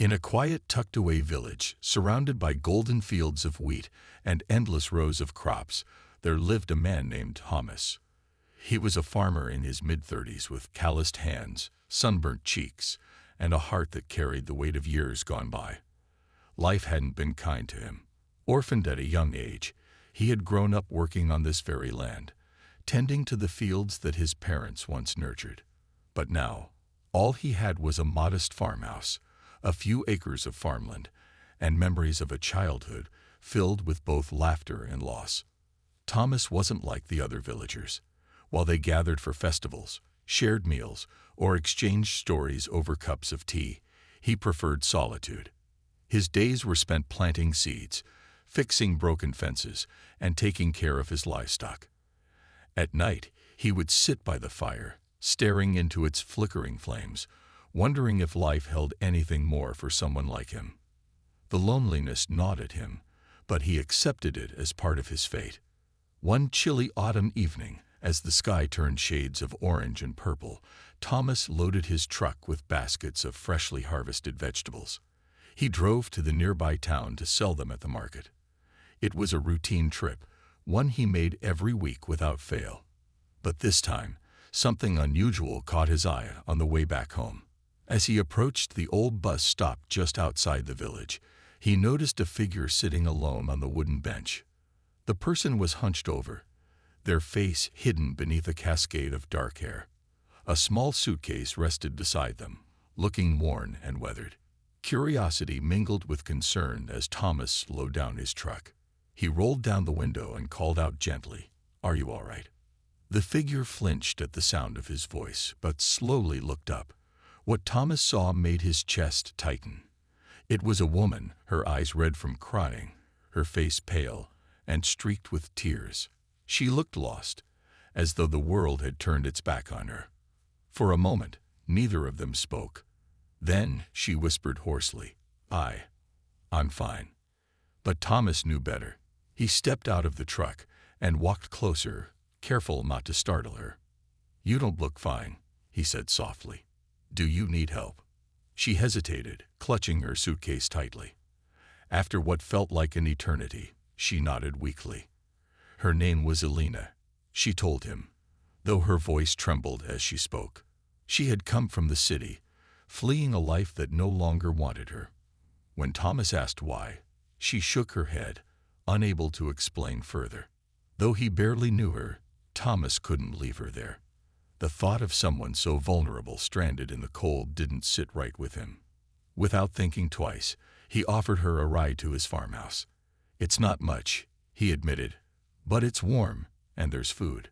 In a quiet, tucked-away village, surrounded by golden fields of wheat and endless rows of crops, there lived a man named Thomas. He was a farmer in his mid-30s with calloused hands, sunburnt cheeks, and a heart that carried the weight of years gone by. Life hadn't been kind to him. Orphaned at a young age, he had grown up working on this very land, tending to the fields that his parents once nurtured. But now, all he had was a modest farmhouse, a few acres of farmland, and memories of a childhood filled with both laughter and loss. Thomas wasn't like the other villagers. While they gathered for festivals, shared meals, or exchanged stories over cups of tea, he preferred solitude. His days were spent planting seeds, fixing broken fences, and taking care of his livestock. At night, he would sit by the fire, staring into its flickering flames, wondering if life held anything more for someone like him. The loneliness gnawed at him, but he accepted it as part of his fate. One chilly autumn evening, as the sky turned shades of orange and purple, Thomas loaded his truck with baskets of freshly harvested vegetables. He drove to the nearby town to sell them at the market. It was a routine trip, one he made every week without fail. But this time, something unusual caught his eye on the way back home. As he approached the old bus stop just outside the village, he noticed a figure sitting alone on the wooden bench. The person was hunched over, their face hidden beneath a cascade of dark hair. A small suitcase rested beside them, looking worn and weathered. Curiosity mingled with concern as Thomas slowed down his truck. He rolled down the window and called out gently, "Are you all right?" The figure flinched at the sound of his voice, but slowly looked up. What Thomas saw made his chest tighten. It was a woman, her eyes red from crying, her face pale and streaked with tears. She looked lost, as though the world had turned its back on her. For a moment, neither of them spoke. Then she whispered hoarsely, I'm fine." But Thomas knew better. He stepped out of the truck and walked closer, careful not to startle her. "You don't look fine," he said softly. "Do you need help?" She hesitated, clutching her suitcase tightly. After what felt like an eternity, she nodded weakly. Her name was Elena, she told him, though her voice trembled as she spoke. She had come from the city, fleeing a life that no longer wanted her. When Thomas asked why, she shook her head, unable to explain further. Though he barely knew her, Thomas couldn't leave her there. The thought of someone so vulnerable stranded in the cold didn't sit right with him. Without thinking twice, he offered her a ride to his farmhouse. "It's not much," he admitted, "but it's warm, and there's food.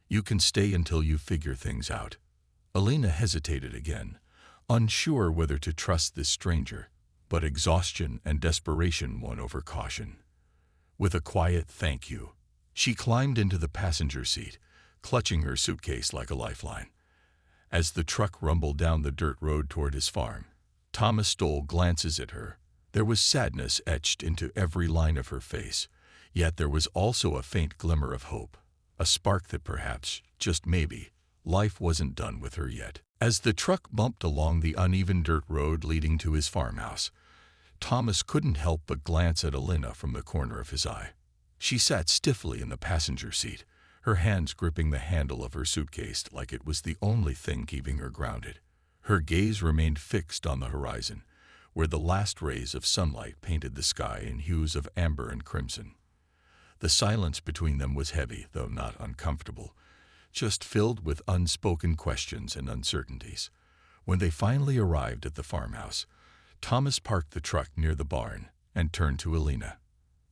You can stay until you figure things out." Elena hesitated again, unsure whether to trust this stranger, but exhaustion and desperation won over caution. With a quiet "thank you," she climbed into the passenger seat, clutching her suitcase like a lifeline. As the truck rumbled down the dirt road toward his farm, Thomas stole glances at her. There was sadness etched into every line of her face, yet there was also a faint glimmer of hope, a spark that perhaps, just maybe, life wasn't done with her yet. As the truck bumped along the uneven dirt road leading to his farmhouse, Thomas couldn't help but glance at Elena from the corner of his eye. She sat stiffly in the passenger seat, her hands gripping the handle of her suitcase like it was the only thing keeping her grounded. Her gaze remained fixed on the horizon, where the last rays of sunlight painted the sky in hues of amber and crimson. The silence between them was heavy, though not uncomfortable, just filled with unspoken questions and uncertainties. When they finally arrived at the farmhouse, Thomas parked the truck near the barn and turned to Elena.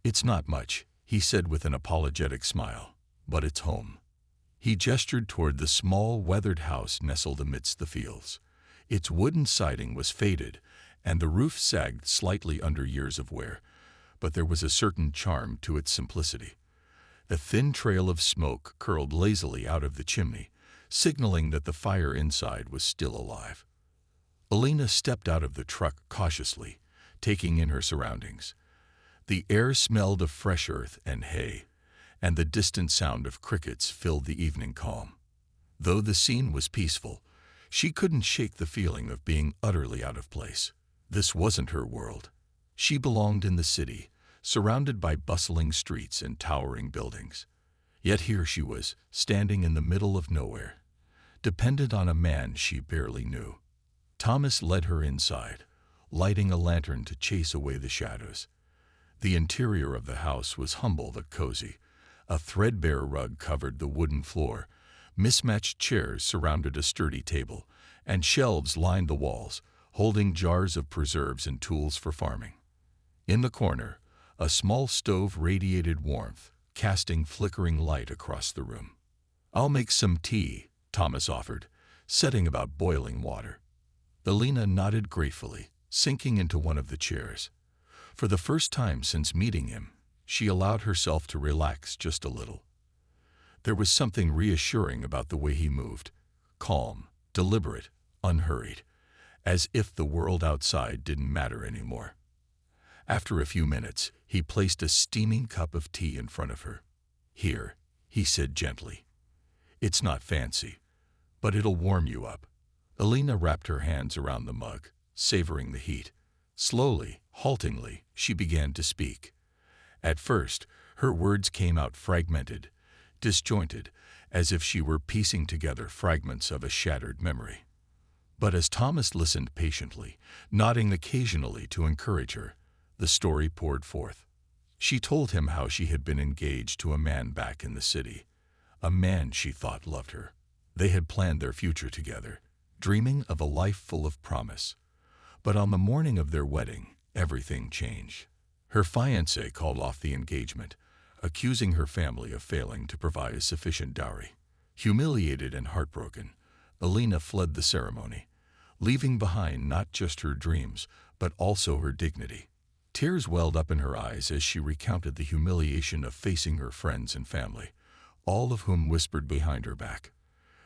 "It's not much," he said with an apologetic smile, "but it's home." He gestured toward the small, weathered house nestled amidst the fields. Its wooden siding was faded, and the roof sagged slightly under years of wear, but there was a certain charm to its simplicity. The thin trail of smoke curled lazily out of the chimney, signaling that the fire inside was still alive. Elena stepped out of the truck cautiously, taking in her surroundings. The air smelled of fresh earth and hay, and the distant sound of crickets filled the evening calm. Though the scene was peaceful, she couldn't shake the feeling of being utterly out of place. This wasn't her world. She belonged in the city, surrounded by bustling streets and towering buildings. Yet here she was, standing in the middle of nowhere, dependent on a man she barely knew. Thomas led her inside, lighting a lantern to chase away the shadows. The interior of the house was humble but cozy. A threadbare rug covered the wooden floor, mismatched chairs surrounded a sturdy table, and shelves lined the walls, holding jars of preserves and tools for farming. In the corner, a small stove radiated warmth, casting flickering light across the room. "I'll make some tea," Thomas offered, setting about boiling water. Alina nodded gratefully, sinking into one of the chairs. For the first time since meeting him, she allowed herself to relax just a little. There was something reassuring about the way he moved, calm, deliberate, unhurried, as if the world outside didn't matter anymore. After a few minutes, he placed a steaming cup of tea in front of her. "Here," he said gently. "It's not fancy, but it'll warm you up." Alina wrapped her hands around the mug, savoring the heat. Slowly, haltingly, she began to speak. At first, her words came out fragmented, disjointed, as if she were piecing together fragments of a shattered memory. But as Thomas listened patiently, nodding occasionally to encourage her, the story poured forth. She told him how she had been engaged to a man back in the city, a man she thought loved her. They had planned their future together, dreaming of a life full of promise. But on the morning of their wedding, everything changed. Her fiancé called off the engagement, accusing her family of failing to provide a sufficient dowry. Humiliated and heartbroken, Alina fled the ceremony, leaving behind not just her dreams, but also her dignity. Tears welled up in her eyes as she recounted the humiliation of facing her friends and family, all of whom whispered behind her back.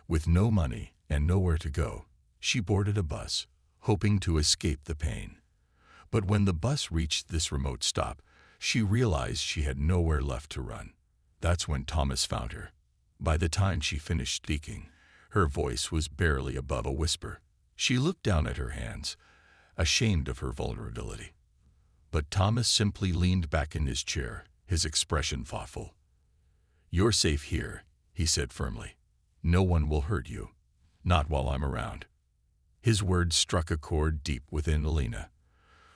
With no money and nowhere to go, she boarded a bus, hoping to escape the pain. But when the bus reached this remote stop, she realized she had nowhere left to run. That's when Thomas found her. By the time she finished speaking, her voice was barely above a whisper. She looked down at her hands, ashamed of her vulnerability. But Thomas simply leaned back in his chair, his expression thoughtful. "You're safe here," he said firmly. "No one will hurt you. Not while I'm around." His words struck a chord deep within Alina.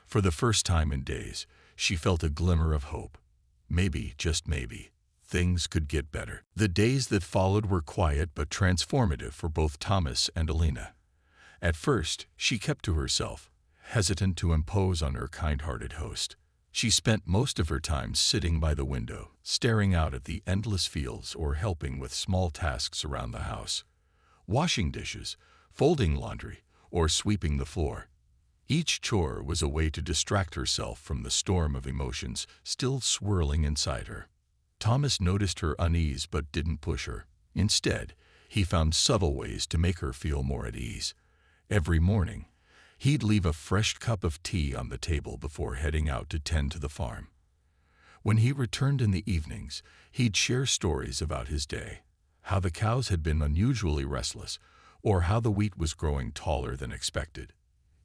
For the first time in days, she felt a glimmer of hope. Maybe, just maybe, things could get better. The days that followed were quiet but transformative for both Thomas and Alina. At first, she kept to herself, hesitant to impose on her kind-hearted host. She spent most of her time sitting by the window, staring out at the endless fields or helping with small tasks around the house. Washing dishes, folding laundry, or sweeping the floor. Each chore was a way to distract herself from the storm of emotions still swirling inside her. Thomas noticed her unease but didn't push her. Instead, he found subtle ways to make her feel more at ease. Every morning, he'd leave a fresh cup of tea on the table before heading out to tend to the farm. When he returned in the evenings, he'd share stories about his day, how the cows had been unusually restless, or how the wheat was growing taller than expected.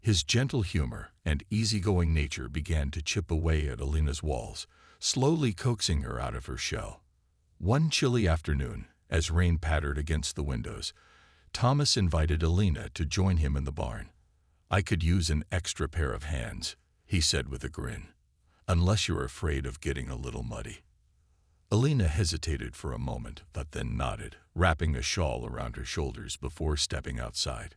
His gentle humor and easygoing nature began to chip away at Alina's walls, slowly coaxing her out of her shell. One chilly afternoon, as rain pattered against the windows, Thomas invited Alina to join him in the barn. "I could use an extra pair of hands," he said with a grin, "unless you're afraid of getting a little muddy." Alina hesitated for a moment, but then nodded, wrapping a shawl around her shoulders before stepping outside.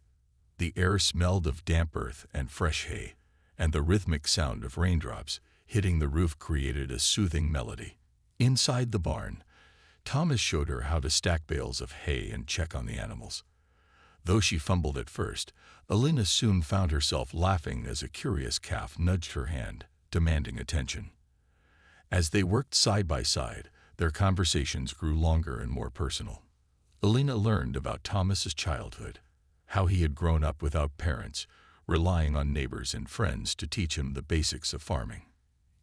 The air smelled of damp earth and fresh hay, and the rhythmic sound of raindrops hitting the roof created a soothing melody. Inside the barn, Thomas showed her how to stack bales of hay and check on the animals. Though she fumbled at first, Alina soon found herself laughing as a curious calf nudged her hand, demanding attention. As they worked side by side, their conversations grew longer and more personal. Alina learned about Thomas's childhood, how he had grown up without parents, relying on neighbors and friends to teach him the basics of farming.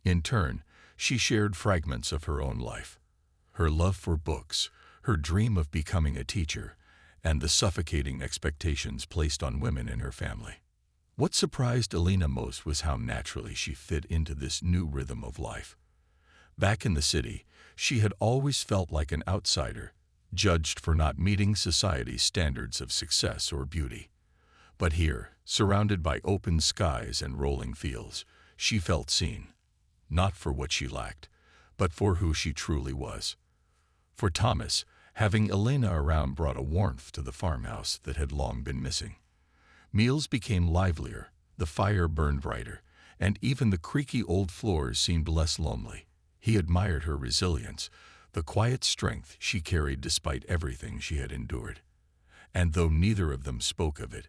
In turn, she shared fragments of her own life, her love for books, her dream of becoming a teacher, and the suffocating expectations placed on women in her family. What surprised Elena most was how naturally she fit into this new rhythm of life. Back in the city, she had always felt like an outsider, judged for not meeting society's standards of success or beauty. But here, surrounded by open skies and rolling fields, she felt seen, not for what she lacked, but for who she truly was. For Thomas, having Elena around brought a warmth to the farmhouse that had long been missing. Meals became livelier, the fire burned brighter, and even the creaky old floors seemed less lonely. He admired her resilience, the quiet strength she carried despite everything she had endured. And though neither of them spoke of it,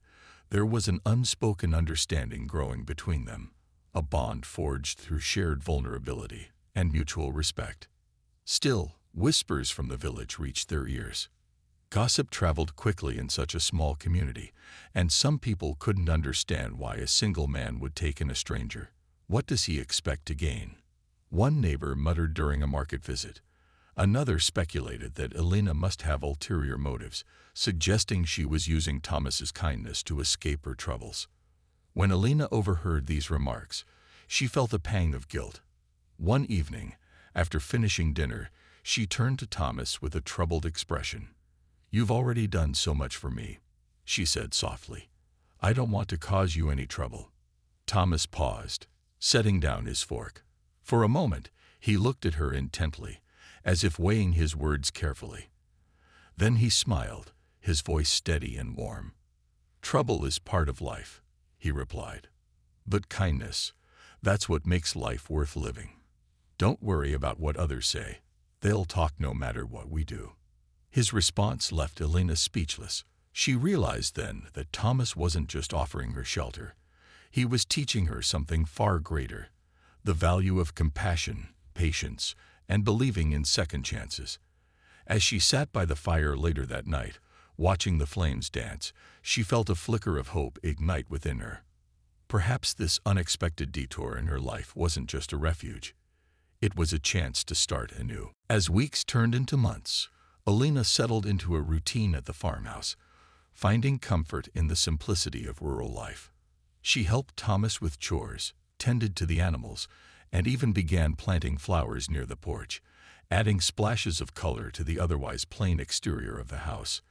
there was an unspoken understanding growing between them, a bond forged through shared vulnerability and mutual respect. Still, whispers from the village reached their ears. Gossip traveled quickly in such a small community, and some people couldn't understand why a single man would take in a stranger. What does he expect to gain? One neighbor muttered during a market visit. Another speculated that Elena must have ulterior motives, suggesting she was using Thomas's kindness to escape her troubles. When Elena overheard these remarks, she felt a pang of guilt. One evening, after finishing dinner, she turned to Thomas with a troubled expression. "You've already done so much for me," she said softly. "I don't want to cause you any trouble." Thomas paused, setting down his fork. For a moment, he looked at her intently, as if weighing his words carefully. Then he smiled, his voice steady and warm. "Trouble is part of life," he replied. "But kindness, that's what makes life worth living. Don't worry about what others say. They'll talk no matter what we do." His response left Elena speechless. She realized then that Thomas wasn't just offering her shelter. He was teaching her something far greater, the value of compassion, patience, and believing in second chances. As she sat by the fire later that night, watching the flames dance, she felt a flicker of hope ignite within her. Perhaps this unexpected detour in her life wasn't just a refuge. It was a chance to start anew. As weeks turned into months, Elena settled into a routine at the farmhouse, finding comfort in the simplicity of rural life. She helped Thomas with chores, tended to the animals, and even began planting flowers near the porch, adding splashes of color to the otherwise plain exterior of the house.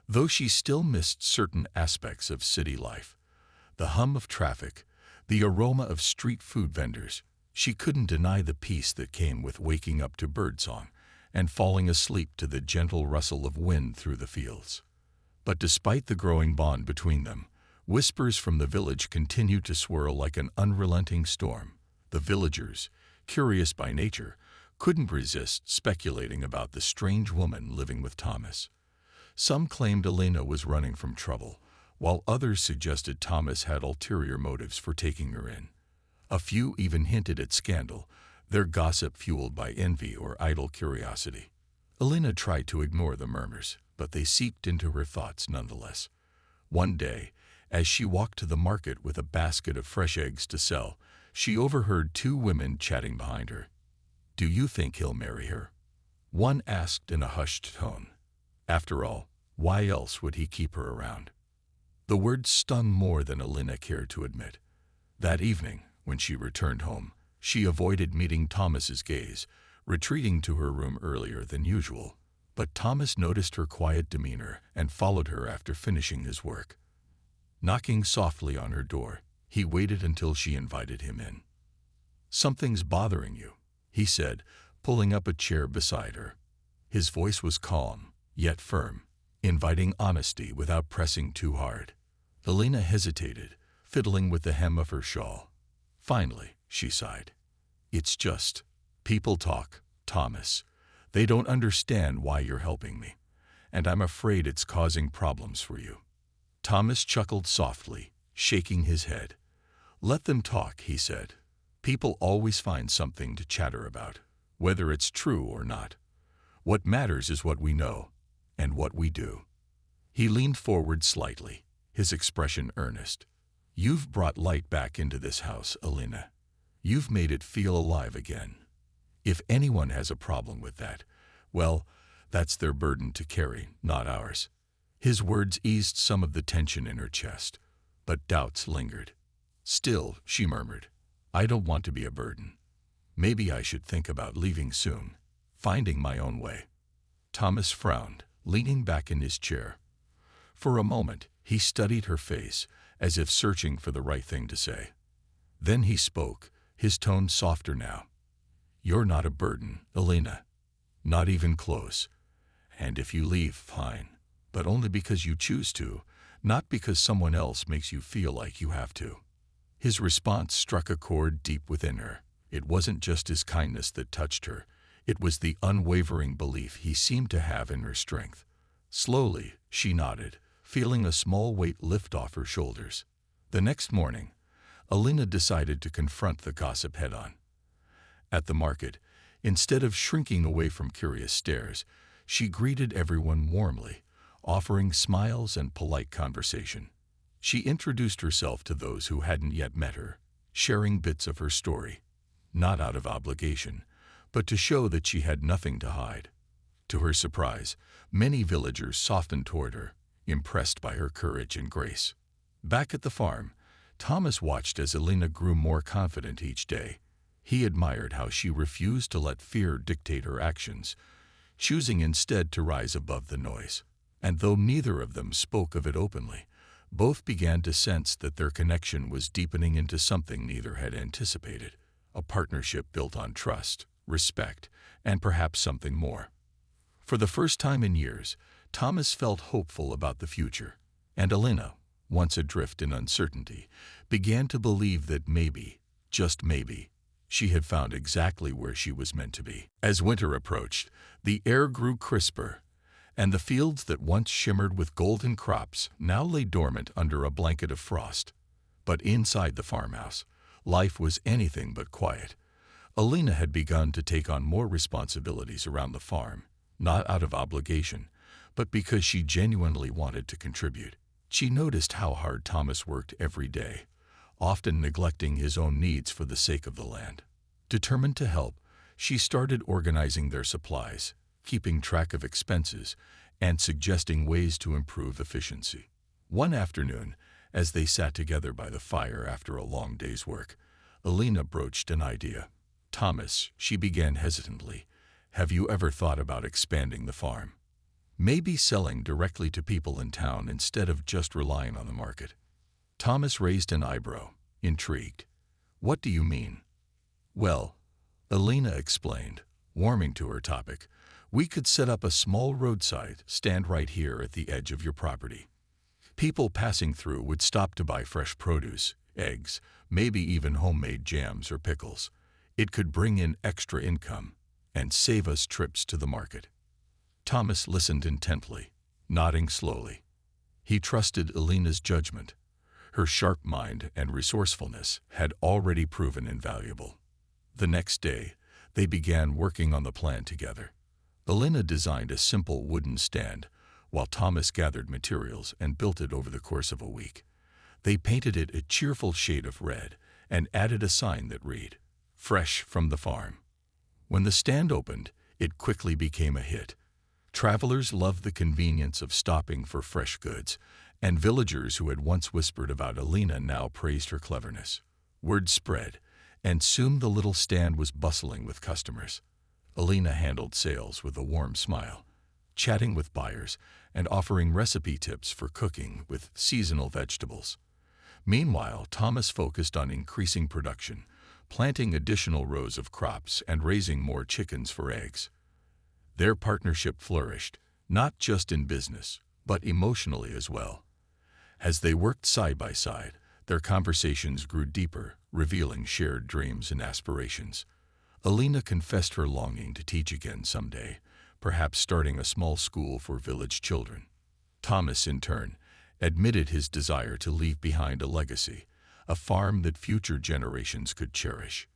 Though she still missed certain aspects of city life, the hum of traffic, the aroma of street food vendors, she couldn't deny the peace that came with waking up to birdsong and falling asleep to the gentle rustle of wind through the fields. But despite the growing bond between them, whispers from the village continued to swirl like an unrelenting storm. The villagers, curious by nature, couldn't resist speculating about the strange woman living with Thomas. Some claimed Elena was running from trouble, while others suggested Thomas had ulterior motives for taking her in. A few even hinted at scandal, their gossip fueled by envy or idle curiosity. Elena tried to ignore the murmurs, but they seeped into her thoughts nonetheless. One day, as she walked to the market with a basket of fresh eggs to sell, she overheard two women chatting behind her. "Do you think he'll marry her?" one asked in a hushed tone. After all, why else would he keep her around? The words stung more than Elena cared to admit. That evening, when she returned home, she avoided meeting Thomas's gaze, retreating to her room earlier than usual. But Thomas noticed her quiet demeanor and followed her after finishing his work. Knocking softly on her door, he waited until she invited him in. "Something's bothering you," he said, pulling up a chair beside her. His voice was calm, yet firm, inviting honesty without pressing too hard. Elena hesitated, fiddling with the hem of her shawl. Finally, she sighed. "It's just, people talk, Thomas. They don't understand why you're helping me, and I'm afraid it's causing problems for you." Thomas chuckled softly, shaking his head. "Let them talk," he said. "People always find something to chatter about, whether it's true or not. What matters is what we know, and what we do." He leaned forward slightly, his expression earnest. "You've brought light back into this house, Elena. You've made it feel alive again. If anyone has a problem with that, well, that's their burden to carry, not ours." His words eased some of the tension in her chest, but doubts lingered. Still, she murmured, I don't want to be a burden. Maybe I should think about leaving soon, finding my own way. Thomas frowned, leaning back in his chair. For a moment, he studied her face, as if searching for the right thing to say. Then he spoke, his tone softer now. You're not a burden, Elena. Not even close. And if you leave, fine. But only because you choose to, not because someone else makes you feel like you have to. His response struck a chord deep within her. It wasn't just his kindness that touched her. It was the unwavering belief he seemed to have in her strength. Slowly, she nodded, feeling a small weight lift off her shoulders. The next morning, Elena decided to confront the gossip head-on. At the market, instead of shrinking away from curious stares, she greeted everyone warmly, offering smiles and polite conversation. She introduced herself to those who hadn't yet met her, sharing bits of her story, not out of obligation, but to show that she had nothing to hide. To her surprise, many villagers softened toward her, impressed by her courage and grace. Back at the farm, Thomas watched as Elena grew more confident each day. He admired how she refused to let fear dictate her actions, choosing instead to rise above the noise. And though neither of them spoke of it openly, both began to sense that their connection was deepening into something neither had anticipated, a partnership built on trust, respect, and perhaps something more. For the first time in years, Thomas felt hopeful about the future, and Elena, once adrift in uncertainty, began to believe that maybe, just maybe, she had found exactly where she was meant to be. As winter approached, the air grew crisper, and the fields that once shimmered with golden crops now lay dormant under a blanket of frost. But inside the farmhouse, life was anything but quiet. Elena had begun to take on more responsibilities around the farm, not out of obligation, but because she genuinely wanted to contribute. She noticed how hard Thomas worked every day, often neglecting his own needs for the sake of the land. Determined to help, she started organizing their supplies, keeping track of expenses, and suggesting ways to improve efficiency. One afternoon, as they sat together by the fire after a long day's work, Elena broached an idea. Thomas, she began hesitantly, have you ever thought about expanding the farm? Maybe selling directly to people in town instead of just relying on the market. Thomas raised an eyebrow, intrigued. What do you mean? Well, Elena explained, warming to her topic, we could set up a small roadside stand right here at the edge of your property. People passing through would stop to buy fresh produce, eggs, maybe even homemade jams or pickles. It could bring in extra income and save us trips to the market. Thomas listened intently, nodding slowly. He trusted Elena's judgment. Her sharp mind and resourcefulness had already proven invaluable. The next day, they began working on the plan together. Elena designed a simple wooden stand, while Thomas gathered materials and built it over the course of a week. They painted it a cheerful shade of red and added a sign that read, Fresh from the farm. When the stand opened, it quickly became a hit. Travelers loved the convenience of stopping for fresh goods, and villagers who had once whispered about Elena now praised her cleverness. Word spread, and soon the little stand was bustling with customers. Elena handled sales with a warm smile, chatting with buyers and offering recipe tips for cooking with seasonal vegetables. Meanwhile, Thomas focused on increasing production, planting additional rows of crops and raising more chickens for eggs. Their partnership flourished, not just in business, but emotionally as well. As they worked side by side, their conversations grew deeper, revealing shared dreams and aspirations. Elena confessed her longing to teach again someday, perhaps starting a small school for village children. Thomas, in turn, admitted his desire to leave behind a legacy, a farm that future generations could cherish.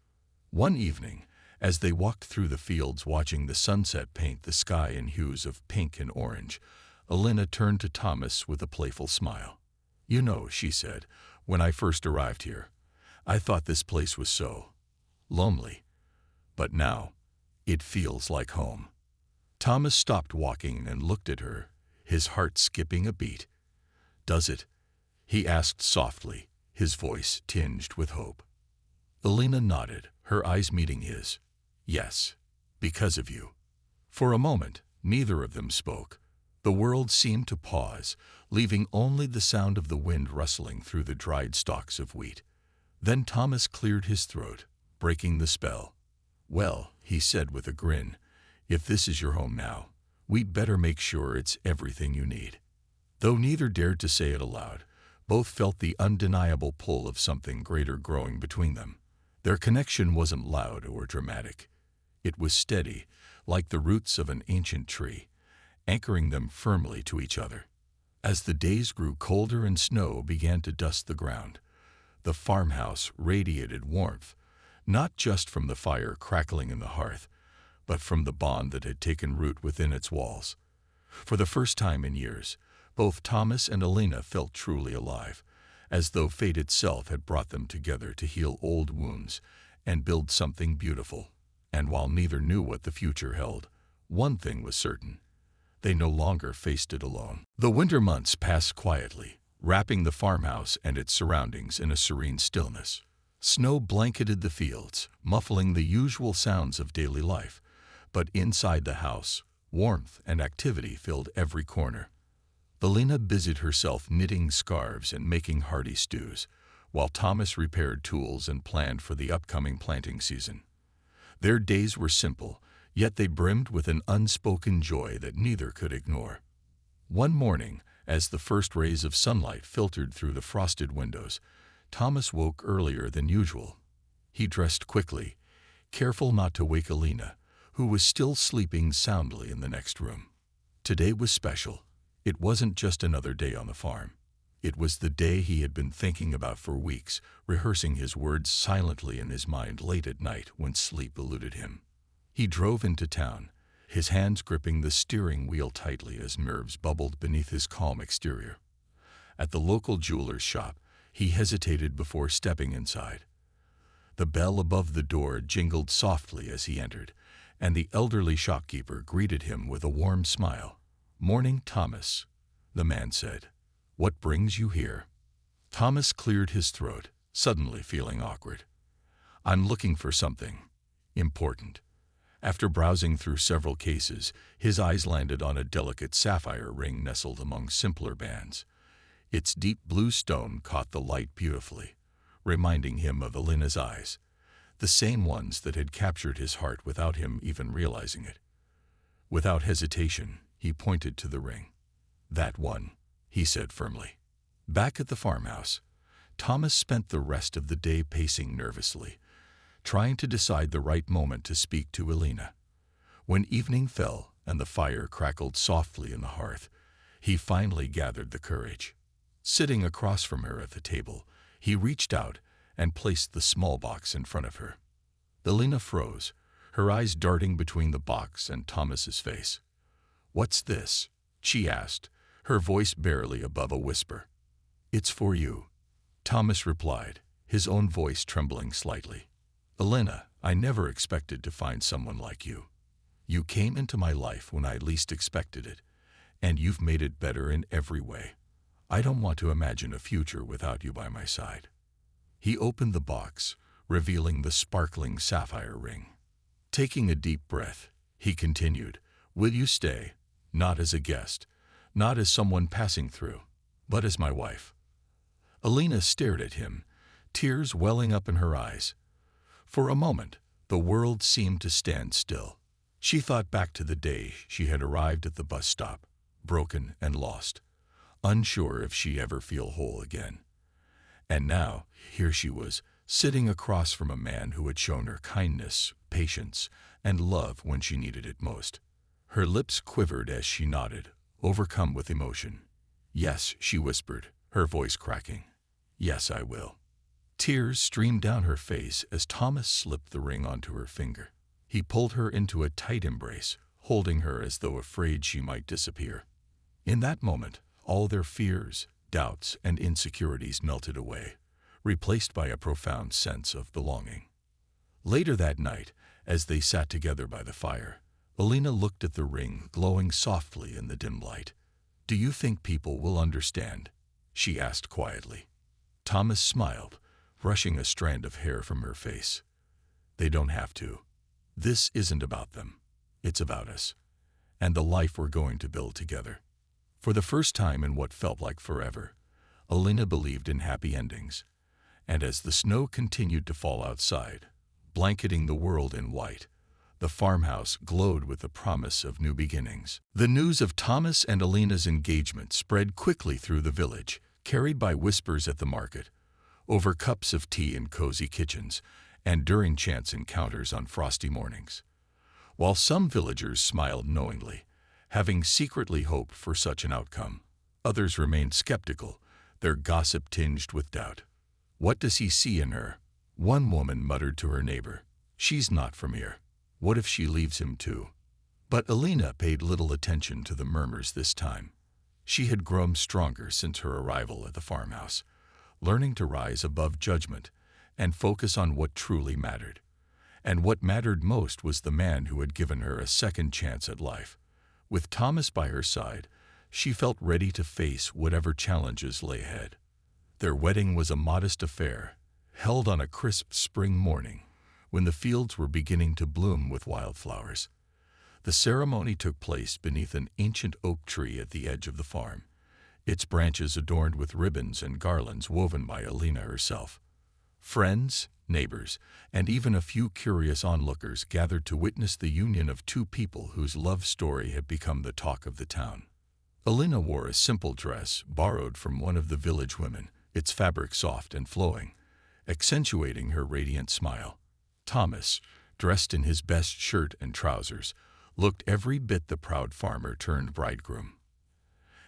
One evening, as they walked through the fields watching the sunset paint the sky in hues of pink and orange, Elena turned to Thomas with a playful smile. You know, she said, when I first arrived here, I thought this place was so lonely. But now, it feels like home. Thomas stopped walking and looked at her, his heart skipping a beat. Does it? He asked softly, his voice tinged with hope. Alina nodded, her eyes meeting his. Yes, because of you. For a moment, neither of them spoke. The world seemed to pause, leaving only the sound of the wind rustling through the dried stalks of wheat. Then Thomas cleared his throat, breaking the spell. Well, he said with a grin, if this is your home now, we'd better make sure it's everything you need. Though neither dared to say it aloud, both felt the undeniable pull of something greater growing between them. Their connection wasn't loud or dramatic. It was steady, like the roots of an ancient tree, anchoring them firmly to each other. As the days grew colder and snow began to dust the ground, the farmhouse radiated warmth, not just from the fire crackling in the hearth, but from the bond that had taken root within its walls. For the first time in years, both Thomas and Alina felt truly alive, as though fate itself had brought them together to heal old wounds and build something beautiful. And while neither knew what the future held, one thing was certain: they no longer faced it alone. The winter months passed quietly, wrapping the farmhouse and its surroundings in a serene stillness. Snow blanketed the fields, muffling the usual sounds of daily life, but inside the house, warmth and activity filled every corner. Alina busied herself knitting scarves and making hearty stews, while Thomas repaired tools and planned for the upcoming planting season. Their days were simple, yet they brimmed with an unspoken joy that neither could ignore. One morning, as the first rays of sunlight filtered through the frosted windows, Thomas woke earlier than usual. He dressed quickly, careful not to wake Alina, who was still sleeping soundly in the next room. Today was special. It wasn't just another day on the farm. It was the day he had been thinking about for weeks, rehearsing his words silently in his mind late at night when sleep eluded him. He drove into town, his hands gripping the steering wheel tightly as nerves bubbled beneath his calm exterior. At the local jeweler's shop, he hesitated before stepping inside. The bell above the door jingled softly as he entered, and the elderly shopkeeper greeted him with a warm smile. "Morning, Thomas," the man said. "What brings you here?" Thomas cleared his throat, suddenly feeling awkward. "I'm looking for something important." After browsing through several cases, his eyes landed on a delicate sapphire ring nestled among simpler bands. Its deep blue stone caught the light beautifully, reminding him of Alina's eyes, the same ones that had captured his heart without him even realizing it. Without hesitation, he pointed to the ring. "That one," he said firmly. Back at the farmhouse, Thomas spent the rest of the day pacing nervously, trying to decide the right moment to speak to Alina. When evening fell and the fire crackled softly in the hearth, he finally gathered the courage. Sitting across from her at the table, he reached out and placed the small box in front of her. Alina froze, her eyes darting between the box and Thomas's face. "What's this?" she asked, her voice barely above a whisper. "It's for you," Thomas replied, his own voice trembling slightly. "Alina, I never expected to find someone like you. You came into my life when I least expected it, and you've made it better in every way. I don't want to imagine a future without you by my side." He opened the box, revealing the sparkling sapphire ring. Taking a deep breath, he continued, "Will you stay, not as a guest, not as someone passing through, but as my wife?" Alina stared at him, tears welling up in her eyes. For a moment, the world seemed to stand still. She thought back to the day she had arrived at the bus stop, broken and lost, unsure if she ever feel whole again. And now, here she was, sitting across from a man who had shown her kindness, patience, and love when she needed it most. Her lips quivered as she nodded, overcome with emotion. "Yes," she whispered, her voice cracking. "Yes, I will." Tears streamed down her face as Thomas slipped the ring onto her finger. He pulled her into a tight embrace, holding her as though afraid she might disappear. In that moment, all their fears, doubts, and insecurities melted away, replaced by a profound sense of belonging. Later that night, as they sat together by the fire, Alina looked at the ring glowing softly in the dim light. "Do you think people will understand?" she asked quietly. Thomas smiled, brushing a strand of hair from her face. They don't have to. This isn't about them. It's about us. And the life we're going to build together. For the first time in what felt like forever, Alina believed in happy endings. And as the snow continued to fall outside, blanketing the world in white, the farmhouse glowed with the promise of new beginnings. The news of Thomas and Alina's engagement spread quickly through the village, carried by whispers at the market, over cups of tea in cozy kitchens, and during chance encounters on frosty mornings. While some villagers smiled knowingly, having secretly hoped for such an outcome, others remained skeptical, their gossip tinged with doubt. "What does he see in her?" one woman muttered to her neighbor. "She's not from here. What if she leaves him too?" But Alina paid little attention to the murmurs this time. She had grown stronger since her arrival at the farmhouse, learning to rise above judgment and focus on what truly mattered. And what mattered most was the man who had given her a second chance at life. With Thomas by her side, she felt ready to face whatever challenges lay ahead. Their wedding was a modest affair, held on a crisp spring morning, when the fields were beginning to bloom with wildflowers. The ceremony took place beneath an ancient oak tree at the edge of the farm, its branches adorned with ribbons and garlands woven by Alina herself. Friends, neighbors, and even a few curious onlookers gathered to witness the union of two people whose love story had become the talk of the town. Alina wore a simple dress borrowed from one of the village women, its fabric soft and flowing, accentuating her radiant smile. Thomas, dressed in his best shirt and trousers, looked every bit the proud farmer turned bridegroom.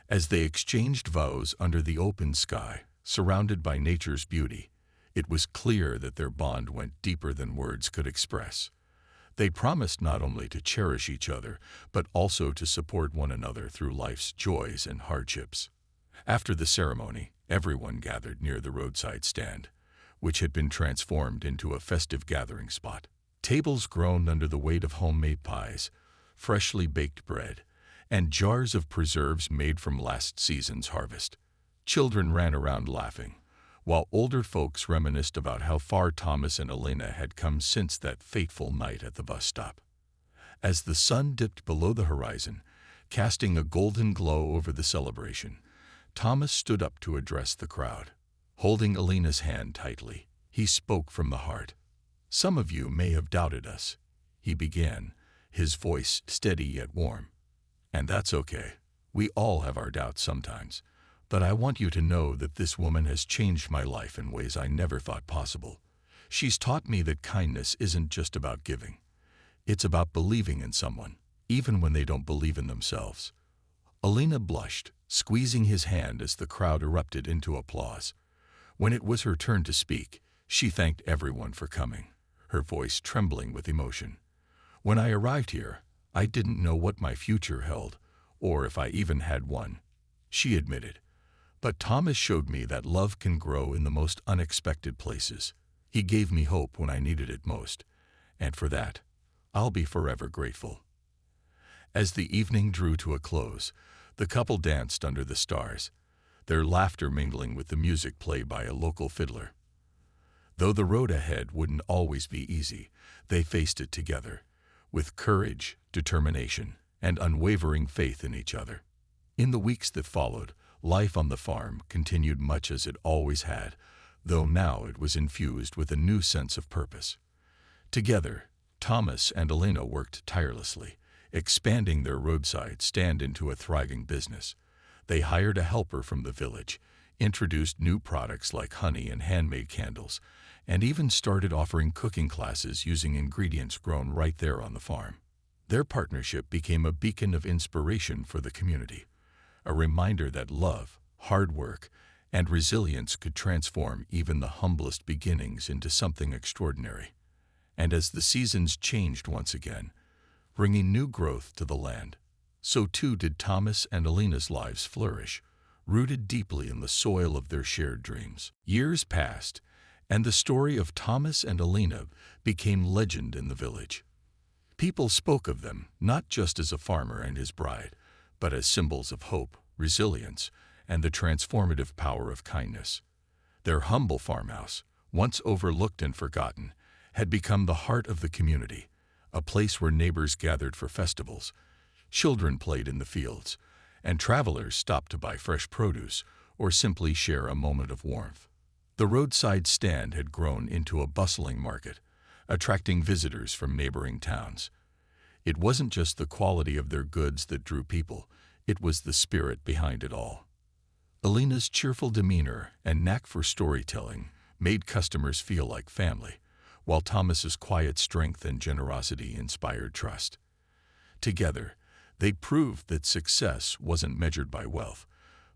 As they exchanged vows under the open sky, surrounded by nature's beauty, it was clear that their bond went deeper than words could express. They promised not only to cherish each other, but also to support one another through life's joys and hardships. After the ceremony, everyone gathered near the roadside stand, which had been transformed into a festive gathering spot. Tables groaned under the weight of homemade pies, freshly baked bread, and jars of preserves made from last season's harvest. Children ran around laughing, while older folks reminisced about how far Thomas and Alina had come since that fateful night at the bus stop. As the sun dipped below the horizon, casting a golden glow over the celebration, Thomas stood up to address the crowd. Holding Alina's hand tightly, he spoke from the heart. "Some of you may have doubted us," he began, his voice steady yet warm. "And that's okay. We all have our doubts sometimes. But I want you to know that this woman has changed my life in ways I never thought possible. She's taught me that kindness isn't just about giving. It's about believing in someone, even when they don't believe in themselves." Alina blushed, squeezing his hand as the crowd erupted into applause. When it was her turn to speak, she thanked everyone for coming, her voice trembling with emotion. "When I arrived here, I didn't know what my future held, or if I even had one," she admitted. "But Thomas showed me that love can grow in the most unexpected places. He gave me hope when I needed it most, and for that, I'll be forever grateful." As the evening drew to a close, the couple danced under the stars, their laughter mingling with the music played by a local fiddler. Though the road ahead wouldn't always be easy, they faced it together, with courage, determination, and unwavering faith in each other. In the weeks that followed, life on the farm continued much as it always had, though now it was infused with a new sense of purpose. Together, Thomas and Alina worked tirelessly, expanding their roadside stand into a thriving business. They hired a helper from the village, introduced new products like honey and handmade candles, and even started offering cooking classes using ingredients grown right there on the farm. Their partnership became a beacon of inspiration for the community, a reminder that love, hard work, and resilience could transform even the humblest beginnings into something extraordinary. And as the seasons changed once again, bringing new growth to the land, so too did Thomas and Alina's lives flourish, rooted deeply in the soil of their shared dreams. Years passed, and the story of Thomas and Alina became legend in the village. People spoke of them not just as a farmer and his bride, but as symbols of hope, resilience, and the transformative power of kindness. Their humble farmhouse, once overlooked and forgotten, had become the heart of the community, a place where neighbors gathered for festivals, children played in the fields, and travelers stopped to buy fresh produce or simply share a moment of warmth. The roadside stand had grown into a bustling market, attracting visitors from neighboring towns. It wasn't just the quality of their goods that drew people, it was the spirit behind it all. Alina's cheerful demeanor and knack for storytelling made customers feel like family, while Thomas's quiet strength and generosity inspired trust. Together, they proved that success wasn't measured by wealth,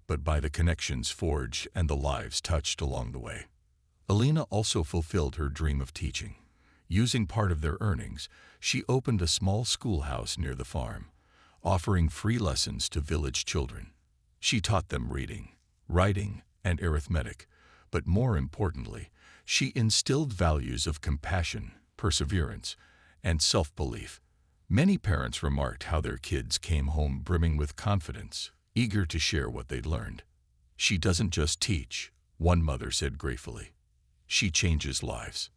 but by the connections forged and the lives touched along the way. Alina also fulfilled her dream of teaching. Using part of their earnings, she opened a small schoolhouse near the farm, offering free lessons to village children. She taught them reading, writing, and arithmetic, but more importantly, she instilled values of compassion, perseverance, and self-belief. Many parents remarked how their kids came home brimming with confidence, eager to share what they'd learned. "She doesn't just teach," one mother said gratefully. "She changes lives."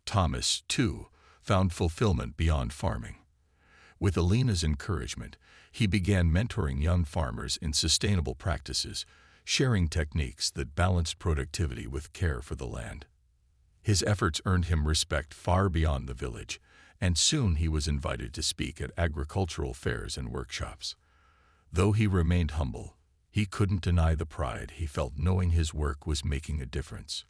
Thomas, too, found fulfillment beyond farming. With Alina's encouragement, he began mentoring young farmers in sustainable practices, sharing techniques that balanced productivity with care for the land. His efforts earned him respect far beyond the village, and soon he was invited to speak at agricultural fairs and workshops. Though he remained humble, he couldn't deny the pride he felt knowing his work was making a difference.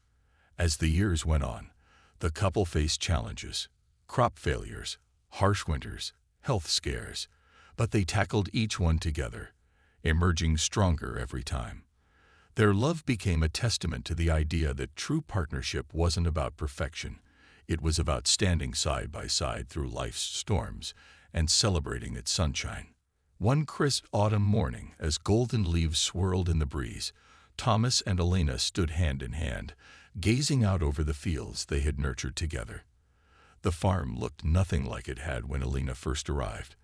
As the years went on, the couple faced challenges, crop failures, harsh winters, health scares, but they tackled each one together, emerging stronger every time. Their love became a testament to the idea that true partnership wasn't about perfection. It was about standing side by side through life's storms and celebrating its sunshine. One crisp autumn morning, as golden leaves swirled in the breeze, Thomas and Alina stood hand in hand, gazing out over the fields they had nurtured together. The farm looked nothing like it had when Alina first arrived,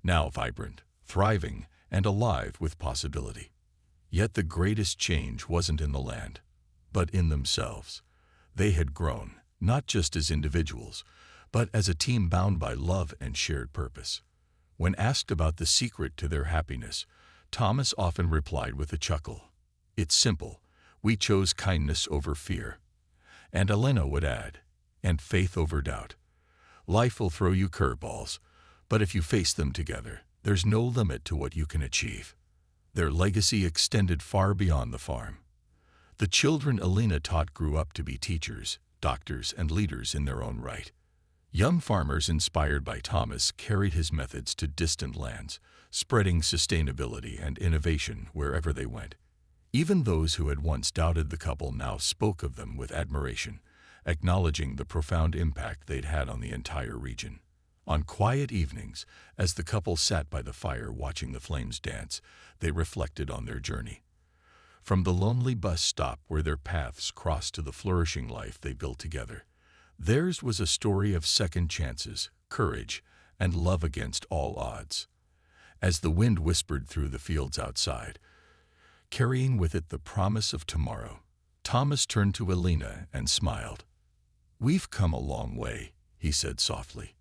now vibrant, thriving, and alive with possibility. Yet the greatest change wasn't in the land, but in themselves. They had grown, not just as individuals, but as a team bound by love and shared purpose. When asked about the secret to their happiness, Thomas often replied with a chuckle, "It's simple. We chose kindness over fear." And Alina would add, "And faith over doubt. Life will throw you curveballs, but if you face them together, there's no limit to what you can achieve." Their legacy extended far beyond the farm. The children Alina taught grew up to be teachers, doctors, and leaders in their own right. Young farmers inspired by Thomas carried his methods to distant lands, spreading sustainability and innovation wherever they went. Even those who had once doubted the couple now spoke of them with admiration, acknowledging the profound impact they'd had on the entire region. On quiet evenings, as the couple sat by the fire watching the flames dance, they reflected on their journey. From the lonely bus stop where their paths crossed to the flourishing life they built together, theirs was a story of second chances, courage, and love against all odds. As the wind whispered through the fields outside, carrying with it the promise of tomorrow, Thomas turned to Alina and smiled. "We've come a long way," he said softly.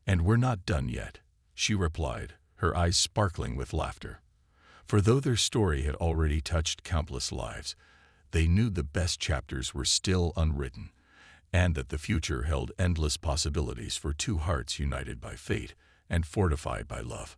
"And we're not done yet," she replied, her eyes sparkling with laughter. For though their story had already touched countless lives, they knew the best chapters were still unwritten, and that the future held endless possibilities for two hearts united by fate and fortified by love.